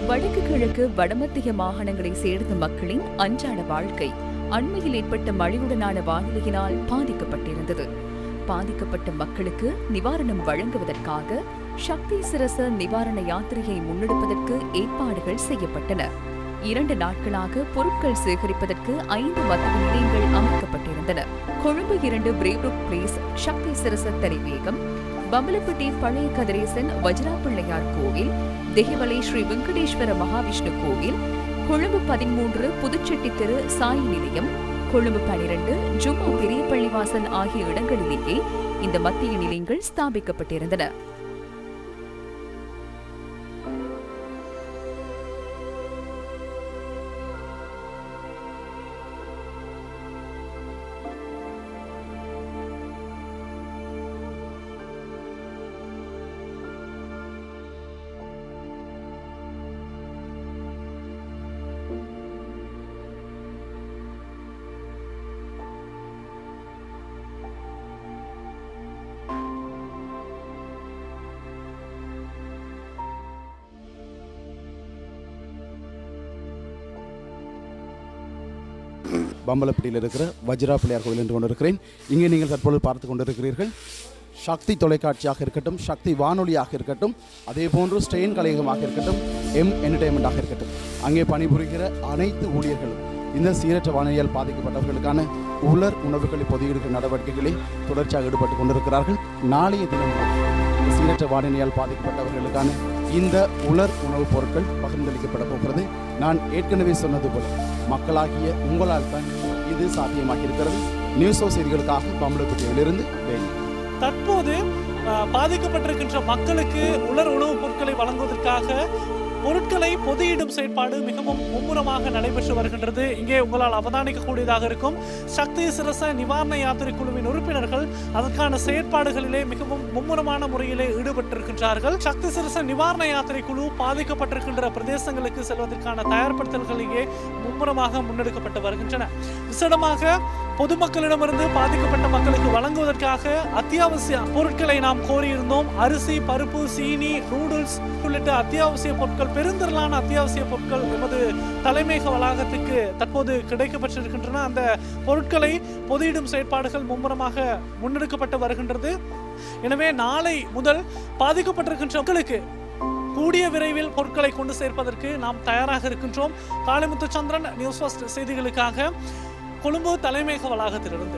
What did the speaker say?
வடக்கு கிழக்கு வடமத்திய மாகாணங்களை சேர்ந்த மக்களின் அன்றாட வாழ்க்கை அண்மையில் ஏற்பட்ட மழையுடனான வானிலையினால் பாதிக்கப்பட்டிருந்தது. பாதிக்கப்பட்ட மக்களுக்கு நிவாரணம் வழங்குவதற்காக சக்தி சிரச நிவாரண யாத்திரையை முன்னெடுப்பதற்கு ஏற்பாடுகள் செய்யப்பட்டன. 2 நாட்களாக பொருட்கள் சேகரிப்பதற்கு 5 மத்திய நிலையங்கள் அமைக்கப்பட்டிருந்தன. கொழும்பு 2 பிரேவ்ருக் பிளேஸ் சக்தி சிரச தலைமையகம், பம்பலப்பட்டி பழைய கதிரேசன் வஜ்ராப்பிள்ளையார் கோவில், தெஹிவலை ஸ்ரீ வெங்கடேஸ்வர மகாவிஷ்ணு கோவில், கொழும்பு 13 புதுச்செட்டி தெரு சாய் நிலையம், கொழும்பு 12 ஜும்மா பெரிய பள்ளிவாசல் ஆகிய இடங்களிலேயே இந்த மத்திய நிலையங்கள் ஸ்தாபிக்கப்பட்டிருந்தன. பம்பலப்பட்டியில் இருக்கிற வஜ்ராப்பிள்ளையார் கோவில் என்று கொண்டிருக்கிறேன். இங்கே நீங்கள் தற்பொழுது பார்த்து கொண்டிருக்கிறீர்கள். சக்தி தொலைக்காட்சியாக இருக்கட்டும், சக்தி வானொலியாக இருக்கட்டும், அதே போன்று ஸ்டெயின் கலையகமாக இருக்கட்டும், எம் என்டர்டைன்மெண்டாக இருக்கட்டும், அங்கே பணிபுரிகிற அனைத்து ஊழியர்களும் இந்த சீரற்ற வானிலையால் பாதிக்கப்பட்டவர்களுக்கான உலர் உணவுகளை பொதியெடுக்கும் நடவடிக்கைகளில் தொடர்ச்சியாக ஈடுபட்டு கொண்டிருக்கிறார்கள். நாளைய தினம் சீரற்ற வானிலையால் பாதிக்கப்பட்டவர்களுக்கான இந்த உலர் உணவுப் பொருட்கள் பகிர்ந்தளிக்கப்பட போகிறது. நான் ஏற்கனவே சொன்னது போல மக்களாகிய உங்களால் தான் இது சாத்தியமாக இருக்கிறது. நியூஸோ செய்திகளுக்காக பம்பலப்பட்டியிலிருந்து வேலி. தற்போது பாதிக்கப்பட்டிருக்கின்ற மக்களுக்கு உலர் உணவுப் பொருட்களை வழங்குவதற்காக பொருட்களை பொதியிடும் செயற்பாடு மிகவும் மும்முரமாக நடைபெற்று வருகின்றது. இங்கே உங்களால் அவதானிக்கக்கூடியதாக இருக்கும் சக்தி சிரச நிவாரண யாத்திரை குழுவின் உறுப்பினர்கள் அதற்கான செயற்பாடுகளிலே மிகவும் மும்முரமான முறையிலே ஈடுபட்டிருக்கின்றார்கள். சக்தி சிரச நிவாரண யாத்திரை குழு பாதிக்கப்பட்டிருக்கின்ற பிரதேசங்களுக்கு செல்வதற்கான தயார்படுத்தல்களிலே மும்முரமாக முன்னெடுக்கப்பட்டு வருகின்றன. விசேடமாக பொதுமக்களிடமிருந்து பாதிக்கப்பட்ட மக்களுக்கு வழங்குவதற்காக அத்தியாவசிய பொருட்களை நாம் கோரியிருந்தோம். அரிசி, பருப்பு, சீனி, நூடுல்ஸ் உள்ளிட்ட அத்தியாவசிய பொருட்கள், பெருந்திரளான அத்தியாவசிய பொருட்கள் எமது தலைமையக வளாகத்துக்கு தற்போது கிடைக்கப்பட்டிருக்கின்றன. அந்த பொருட்களை பொதியிடும் செயற்பாடுகள் மும்முரமாக முன்னெடுக்கப்பட்டு வருகின்றது. எனவே நாளை முதல் பாதிக்கப்பட்டிருக்கின்ற மக்களுக்கு கூடிய விரைவில் பொருட்களை கொண்டு சேர்ப்பதற்கு நாம் தயாராக இருக்கின்றோம். காளிமுத்து சந்திரன், நியூஸ் ஃபர்ஸ்ட் செய்திகளுக்காக கொழும்பு தலைமையக வளாகத்திலிருந்து.